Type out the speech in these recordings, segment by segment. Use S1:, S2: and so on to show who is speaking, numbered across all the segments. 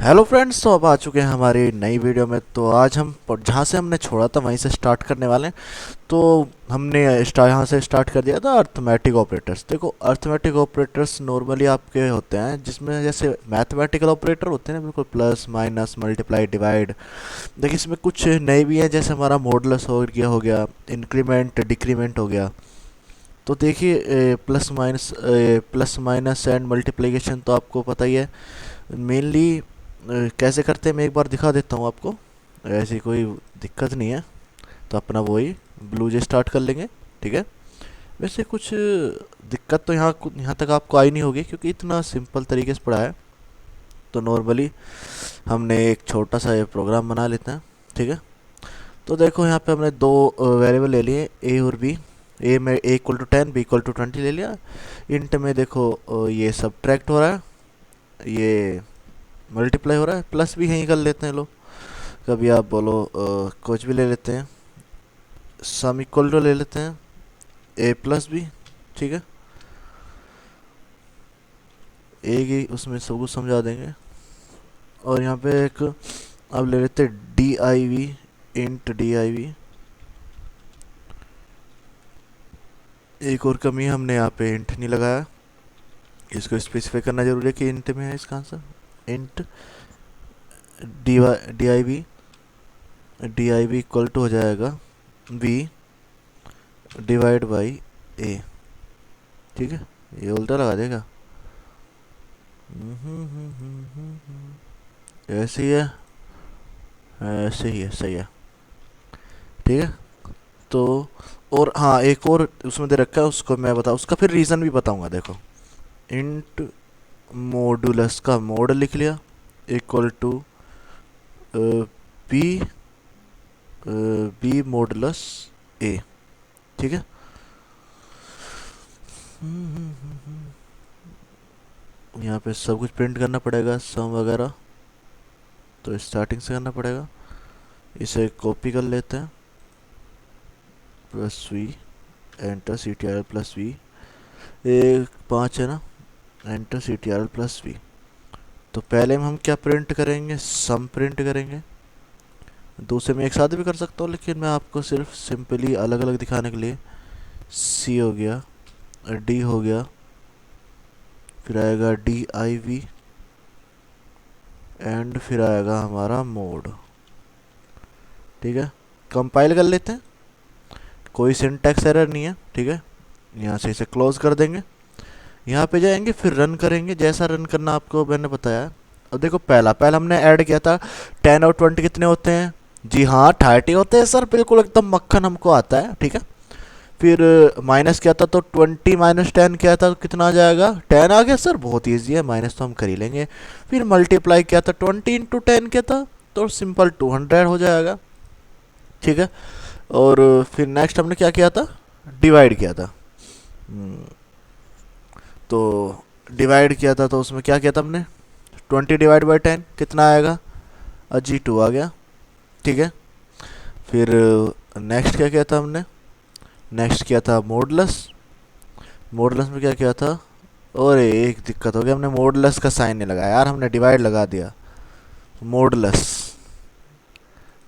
S1: Hello friends, तो अब आ चुके हैं हमारी नई वीडियो में। तो आज हम जहाँ से हमने छोड़ा था वहीं से स्टार्ट करने वाले हैं। तो हमने यहाँ से स्टार्ट कर दिया था अर्थमेटिक ऑपरेटर्स। देखो, अर्थमेटिक ऑपरेटर्स नॉर्मली आपके होते हैं जिसमें जैसे मैथमेटिकल ऑपरेटर होते हैं ना, बिल्कुल प्लस माइनस मल्टीप्लाई डिवाइड। देखिए, इसमें कुछ नए भी हैं, जैसे हमारा मॉडुलस हो गया इंक्रीमेंट डिक्रीमेंट हो गया। तो देखिए, प्लस माइनस एंड मल्टीप्लिकेशन तो आपको पता ही है मेनली कैसे करते हैं। मैं एक बार दिखा देता हूँ आपको, ऐसी कोई दिक्कत नहीं है। तो अपना वही ब्लू जे स्टार्ट कर लेंगे, ठीक है। वैसे कुछ दिक्कत तो यहाँ तक आपको आई नहीं होगी, क्योंकि इतना सिंपल तरीके से पढ़ा है। तो नॉर्मली हमने एक छोटा सा ये प्रोग्राम बना लेते हैं, ठीक है। तो देखो, यहाँ पे हमने दो वेरिएबल ले लिए, ए और बी। ए में A equal to 10, B equal to 20 ले लिया। इंट में देखो ये सब्ट्रैक्ट हो रहा है, ये मल्टीप्लाई हो रहा है, प्लस भी यहीं कर लेते हैं लोग। कभी आप बोलो कुछ भी ले लेते हैं, सम इक्वल टू ले लेते हैं ए प्लस बी, ठीक है। ए की उसमें सब कुछ समझा देंगे। और यहाँ पे एक अब ले लेते हैं D I V, int D I V. एक और कमी हमने यहाँ पे इंट नहीं लगाया, इसको स्पेसिफाई करना जरूरी है कि इंट में है इसका answer. Int D I V equal to हो जाएगा बी डिवाइड बाई ए, ठीक है। ये उल्टा लगा देगा, ऐसे ही है, ऐसे ही है, सही है, ठीक है। तो और हाँ, एक और उसमें दे रखा है, उसको मैं बता, उसका फिर रीज़न भी बताऊंगा। देखो, इंट मॉडुलस का मोड लिख लिया equal to B B modulus A, ठीक है। यहाँ पे सब कुछ प्रिंट करना पड़ेगा, सम वगैरह, तो स्टार्टिंग से करना पड़ेगा। इसे कॉपी कर लेते हैं, plus V, enter C T R plus V, एक 5 है ना, enter C T R plus V. तो पहले में हम क्या प्रिंट करेंगे, सम प्रिंट करेंगे। दूसरे में एक साथ भी कर सकता हूँ, लेकिन मैं आपको सिर्फ सिंपली अलग अलग दिखाने के लिए, सी हो गया, डी हो गया, फिर आएगा डी आई वी, एंड फिर आएगा हमारा मोड, ठीक है। कंपाइल कर लेते हैं, कोई सिंटैक्स एरर नहीं है, ठीक है। यहाँ से इसे क्लोज कर देंगे, यहाँ पे जाएंगे, फिर रन करेंगे। जैसा रन करना आपको मैंने बताया। अब देखो, पहला हमने ऐड किया था 10 और 20 कितने होते हैं, जी हाँ 30 होते हैं सर, बिल्कुल एकदम मक्खन हमको आता है, ठीक है। फिर माइनस किया था, तो 20 माइनस 10 किया था, तो कितना आ जाएगा, 10 आ गया सर, बहुत ईजी है, माइनस तो हम कर ही लेंगे। फिर मल्टीप्लाई किया था, 20 इंटू 10 किया था, तो सिंपल 200 हो जाएगा, ठीक है। और फिर नेक्स्ट हमने क्या किया था, डिवाइड किया था। तो डिवाइड किया था, तो उसमें क्या किया था हमने, 20 डिवाइड बाई 10 कितना आएगा, जी 2 आ गया, ठीक है। फिर नेक्स्ट क्या किया था हमने, नेक्स्ट किया था मॉडुलस। मॉडुलस में क्या किया था, और एक दिक्कत हो गई, हमने मॉडुलस का साइन नहीं लगाया यार, हमने डिवाइड लगा दिया। मॉडुलस,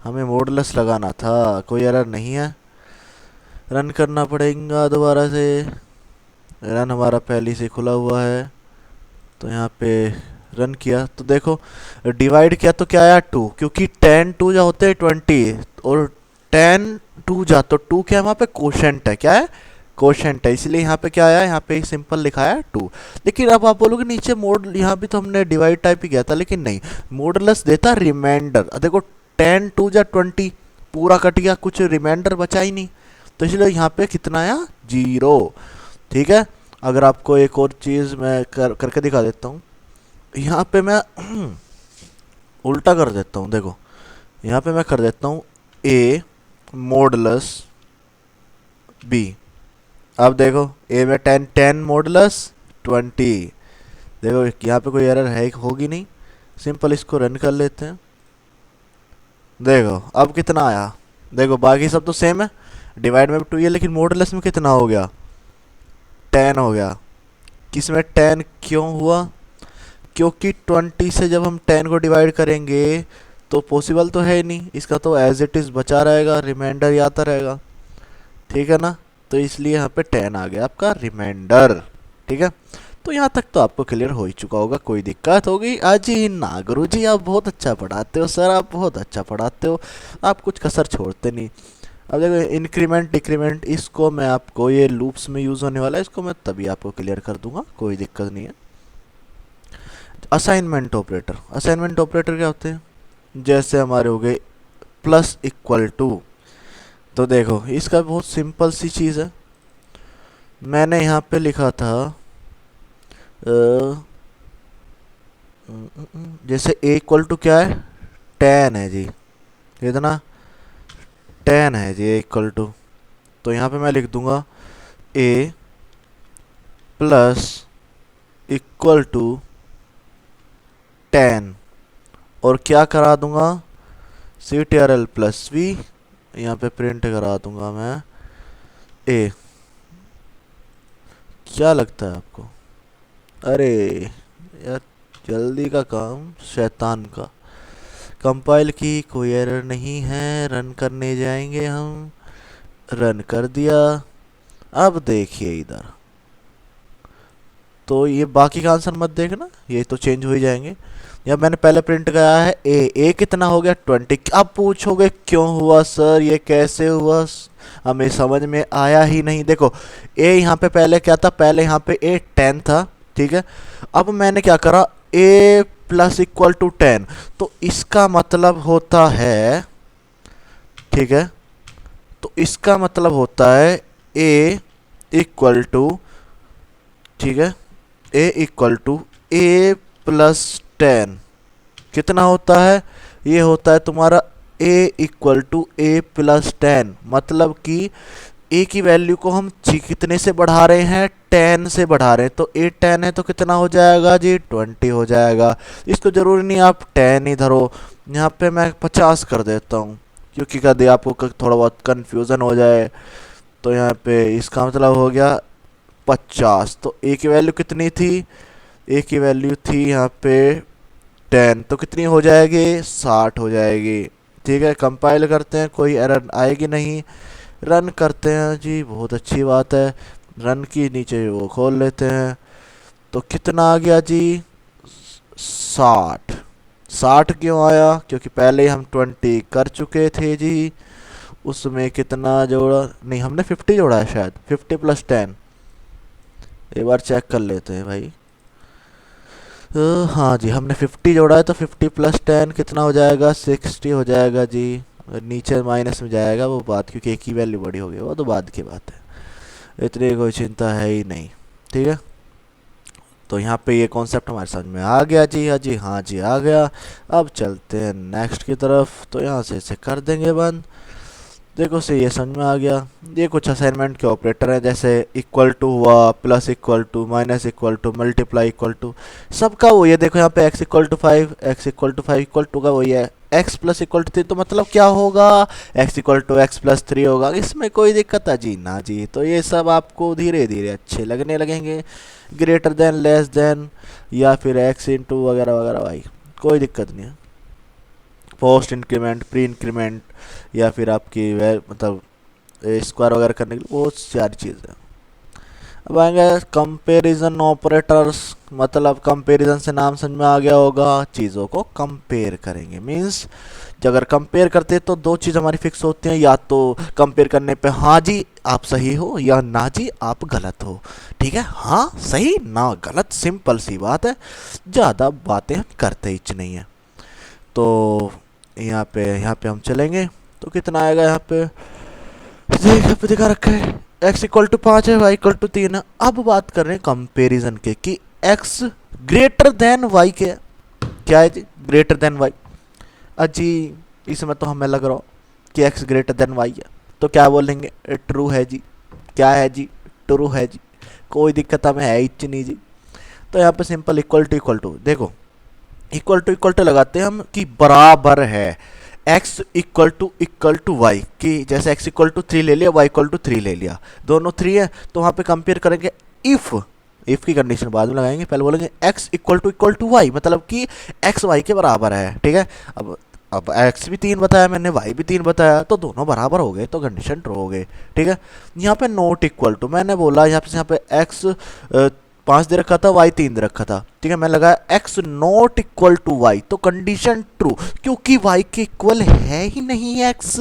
S1: हमें मॉडुलस लगाना था, कोई एरर नहीं है। रन करना पड़ेगा दोबारा से, रन हमारा पहले से खुला हुआ है। तो यहाँ पे रन किया, तो देखो डिवाइड किया तो क्या आया 2, क्योंकि 10 2 जा होते हैं 20, और 10 2 जा तो 2 क्या है, वहाँ पे कोशेंट है, क्या है, कोशेंट है, इसलिए यहाँ पे क्या आया, यहाँ पे सिंपल लिखा है 2। लेकिन अब आप बोलोगे नीचे मोड, यहाँ भी तो हमने डिवाइड टाइप ही किया था, लेकिन नहीं, मॉडुलस देता रिमाइंडर। देखो 10 2 जा 20, पूरा कट गया, कुछ रिमाइंडर बचा ही नहीं, तो इसलिए यहाँ पे कितना आया, 0, ठीक है। अगर आपको एक और चीज़ मैं करके दिखा देता हूँ, यहाँ पे मैं उल्टा कर देता हूँ। देखो, यहाँ पे मैं कर देता हूँ ए मॉडुलस बी। अब देखो, ए में 10 10 मॉडुलस 20, देखो यहाँ पे कोई एरर है होगी नहीं। सिंपल इसको रन कर लेते हैं, देखो अब कितना आया, देखो बाकी सब तो सेम है, डिवाइड में भी 2 है, लेकिन मॉडुलस में कितना हो गया, 10 हो गया। किस में 10 क्यों हुआ, क्योंकि 20 से जब हम 10 को डिवाइड करेंगे तो पॉसिबल तो है ही नहीं, इसका तो एज इट इज़ बचा रहेगा, रिमाइंडर ही आता रहेगा, ठीक है ना। तो इसलिए यहाँ पे 10 आ गया आपका रिमाइंडर, ठीक है। तो यहाँ तक तो आपको क्लियर हो ही चुका होगा, कोई दिक्कत होगी अजी ना गुरुजी, आप बहुत अच्छा पढ़ाते हो सर, आप बहुत अच्छा पढ़ाते हो, आप कुछ कसर छोड़ते नहीं। अब देखो इंक्रीमेंट डिक्रीमेंट, इसको मैं आपको, ये लूप्स में यूज़ होने वाला है, इसको मैं तभी आपको क्लियर कर दूंगा, कोई दिक्कत नहीं है। असाइनमेंट ऑपरेटर, असाइनमेंट ऑपरेटर क्या होते हैं, जैसे हमारे हो गए प्लस इक्वल टू, तो देखो इसका बहुत सिंपल सी चीज़ है। मैंने यहाँ पे लिखा था जैसे ए इक्वल टू क्या है, 10 है जी, कितना 10 है जी ए इक्वल टू, तो यहाँ पे मैं लिख दूंगा ए प्लस इक्वल टू 10 और क्या करा दूंगा CTRL प्लस वी, यहाँ पे प्रिंट करा दूंगा मैं ए। क्या लगता है आपको, अरे यार जल्दी का काम शैतान का, कंपाइल की कोई एरर नहीं है, रन करने जाएंगे हम, रन कर दिया। अब देखिए इधर, तो ये बाकी का आंसर मत देखना, ये तो चेंज हो ही जाएंगे। या मैंने पहले प्रिंट कराया है ए कितना हो गया 20। अब पूछोगे क्यों हुआ सर, ये कैसे हुआ, हमें समझ में आया ही नहीं। देखो ए यहाँ पे पहले क्या था, पहले यहाँ पे ए 10 था, ठीक है। अब मैंने क्या करा ए प्लस इक्वल टू 10, तो इसका मतलब होता है, ठीक है, तो इसका मतलब होता है ए इक्वल टू, ठीक है, ए इक्वल टू ए प्लस 10 कितना होता है, ये होता है तुम्हारा ए इक्वल टू ए प्लस 10, मतलब कि ए की वैल्यू को हम कितने से बढ़ा रहे हैं, 10 से बढ़ा रहे हैं, तो ए 10 है तो कितना हो जाएगा जी 20 हो जाएगा। इसको जरूरी नहीं आप 10 ही धरो, यहाँ पे मैं 50 कर देता हूँ, क्योंकि कभी आपको थोड़ा बहुत कन्फ्यूज़न हो जाए। तो यहाँ पे इसका मतलब हो गया 50, तो ए की वैल्यू कितनी थी, ए की वैल्यू थी यहाँ पे 10, तो कितनी हो जाएगी 60 हो जाएगी, ठीक है। कंपाइल करते हैं, कोई एरर आएगी नहीं, रन करते हैं जी, बहुत अच्छी बात है, रन की नीचे वो खोल लेते हैं, तो कितना आ गया जी 60। 60 क्यों आया, क्योंकि पहले ही हम 20 कर चुके थे जी, उसमें कितना जोड़ा, नहीं हमने 50 जोड़ा है शायद, 50 प्लस 10, एक बार चेक कर लेते हैं भाई। हाँ जी हमने 50 जोड़ा है, तो 50 प्लस 10 कितना हो जाएगा 60 हो जाएगा जी, नीचे माइनस में जाएगा वो बात, क्योंकि एक ही वैल्यू बड़ी हो गई, वो तो बाद की बात है, इतनी कोई चिंता है ही नहीं, ठीक है। तो यहाँ पे ये कॉन्सेप्ट हमारे समझ में आ गया जी, जी हाँ जी आ गया। अब चलते हैं नेक्स्ट की तरफ, तो यहाँ से इसे कर देंगे बंद। देखो से ये समझ में आ गया, ये कुछ असाइनमेंट के ऑपरेटर हैं, जैसे इक्वल टू हुआ, plus equal to, minus equal to, multiply equal to, सबका वो ये देखो यहाँ पे x equal to 5, x equal to 5 equal to का वही है, x प्लस इक्वल टू 3, तो मतलब क्या होगा x equal to x plus 3 होगा, इसमें कोई दिक्कत है जी ना जी। तो ये सब आपको धीरे धीरे अच्छे लगने लगेंगे, ग्रेटर देन, लेस देन, या फिर x इंटू वगैरह वगैरह, भाई कोई दिक्कत नहीं है। पोस्ट इंक्रीमेंट, प्री इंक्रीमेंट, या फिर आपकी मतलब स्क्वायर वगैरह करने के लिए बहुत सारी चीज़ है। अब आएंगे कंपैरिजन ऑपरेटर्स, मतलब कंपैरिजन से नाम समझ में आ गया होगा, चीज़ों को कंपेयर करेंगे, मींस अगर कंपेयर करते हैं तो दो चीज़ हमारी फिक्स होती हैं, या तो कंपेयर करने पे हाँ जी आप सही हो, या ना जी आप गलत हो, ठीक है। हाँ सही ना गलत, सिंपल सी बात है, ज़्यादा बातें हम करते ही नहीं है। तो यहाँ पे हम चलेंगे, तो कितना आएगा यहाँ पे दिखा रखा है x इक्वल टू 5 है, y इक्वल टू 3 है। अब बात कर रहे हैं कंपेरिजन के, कि x ग्रेटर देन y के, क्या है जी ग्रेटर देन y, अजी इसमें तो हमें लग रहा हो कि x ग्रेटर देन y है, तो क्या बोलेंगे ट्रू है जी, क्या है जी ट्रू है जी, कोई दिक्कत हमें है ही नहीं जी। तो यहाँ पे सिंपल इक्वल टू, देखो इक्वल टू लगाते हैं हम कि बराबर है x इक्वल टू वाई, कि जैसे x इक्वल टू 3 ले लिया, y इक्वल टू 3 ले लिया, दोनों 3 है, तो वहाँ पे कंपेयर करेंगे इफ़, इफ़ की कंडीशन बाद में लगाएंगे, पहले बोलेंगे x इक्वल टू वाई, मतलब कि x y के बराबर है, ठीक है। अब x भी 3 बताया मैंने, y भी 3 बताया, तो दोनों बराबर हो गए, तो कंडीशन ट्रू हो गई, ठीक है। यहाँ पे नॉट इक्वल टू मैंने बोला, यहाँ पे x 5 दे रखा था, y 3 दे रखा था, ठीक है। मैं लगाया x not equal to y, तो कंडीशन ट्रू, क्योंकि y के इक्वल है ही नहीं x।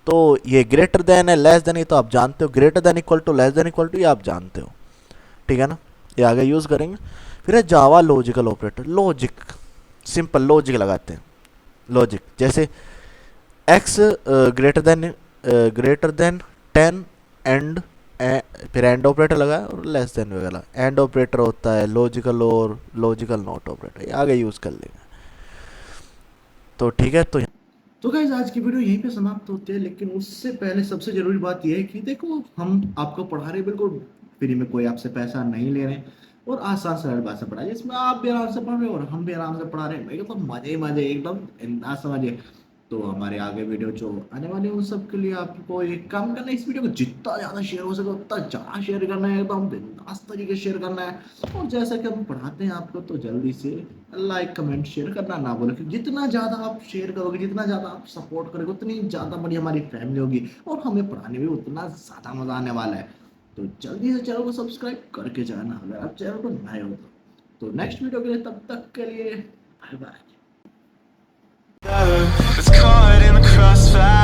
S1: तो ये ग्रेटर देन है, लेस देन, ये तो आप जानते हो, greater than equal to, less than equal to, ये आप जानते हो, ठीक है ना। ये आगे यूज़ करेंगे। फिर है Java logical operator, logic, simple logic लगाते हैं। लॉजिक जैसे x ग्रेटर देन 10 एंड, फिर एंड ऑपरेटर लगाया और लेस देन वगैरह, एंड ऑपरेटर होता है लॉजिकल और लॉजिकल नॉट ऑपरेटर, ये आगे यूज़ कर लेंगे। तो ठीक है, तो गाइस आज की वीडियो यहीं पे समाप्त होती है, लेकिन उससे पहले सबसे जरूरी बात यह है कि देखो हम आपको पढ़ा रहे बिल्कुल फ्री में, कोई आपसे पैसा नहीं ले रहे, और आसान सरल भाषा पढ़ा रहे, जिसमें आप भी आराम से पढ़ रहे हो और हम भी आराम से पढ़ा रहे हैं, एकदम मजे ही मजे, एकदम अंदाज समझिए। तो हमारे आगे वीडियो जो आने वाली है उन सब के लिए आपको एक काम करना है, इस वीडियो को जितना ज़्यादा शेयर हो सके उतना ज़्यादा शेयर करना है, एकदम बिंदास तरीके से शेयर करना है। और जैसा कि हम पढ़ाते हैं आपको, तो जल्दी से लाइक कमेंट शेयर करना ना भूलें, क्योंकि जितना ज़्यादा आप शेयर करोगे, जितना ज़्यादा आप सपोर्ट करोगे, उतनी ज़्यादा बड़ी हमारी फैमिली होगी और हमें पढ़ाने में उतना ज़्यादा मज़ा आने वाला है। तो जल्दी से चैनल को सब्सक्राइब करके जाना अगर आप चैनल को नए हो तो। नेक्स्ट वीडियो के लिए, तब तक के लिए bye bye. It's caught in the crossfire.